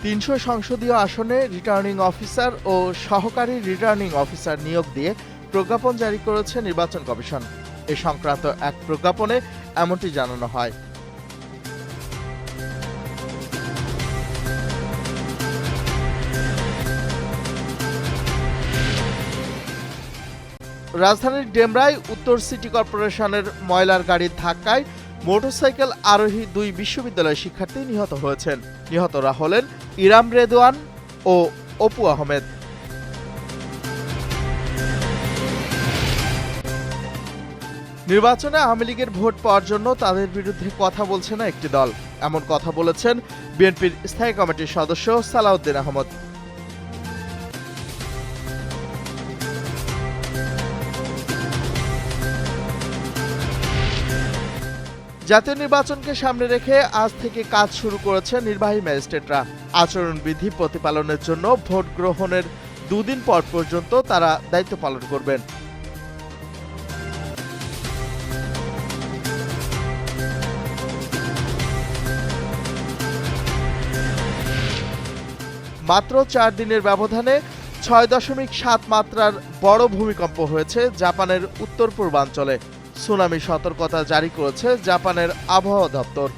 ৩০০ সংসদীয় আসনে returning officer ও সহকারী রিটার্নিং অফিসার নিয়োগ দিয়ে প্রজ্ঞাপন জারি করেছে নির্বাচন কমিশন। এ সংক্রান্ত এক প্রজ্ঞাপনে এমনটি জানানো হয়। রাজধানীর ডেমরায় উত্তর সিটি কর্পোরেশনের ময়লার গাড়ির ধাক্কায় মোটরসাইকেল আরোহী ২ বিশ্ববিদ্যালয়ের শিক্ষার্থী নিহত হয়েছেন। নিহতরা হলেন ইরাম রেদওয়ান ও অপু আহমেদ। নির্বাচনে আওয়ামী লীগের ভোট পাওয়ার জন্য তাদের বিরুদ্ধে কথা বলছে না একটি দল, এমন কথা বলেছেন বিএনপির স্থায়ী কমিটির সদস্য সালাউদ্দিন আহমদ। জাতীয় নির্বাচনকে সামনে রেখে আজ থেকে কাজ শুরু করেছে নির্বাহী ম্যাজিস্ট্রেটরা। আচরণবিধি প্রতিপালনের জন্য ভোট গ্রহণের ২ দিন পর পর্যন্ত তারা দায়িত্ব পালন করবেন। মাত্র ৪ দিনের ব্যবধানে ৬.৭ মাত্রার বড় ভূমিকম্প হয়েছে জাপানের উত্তর পূর্বাঞ্চলে। সুনামি সতর্কতা জারি করেছে জাপানের আবহাওয়া দপ্তর।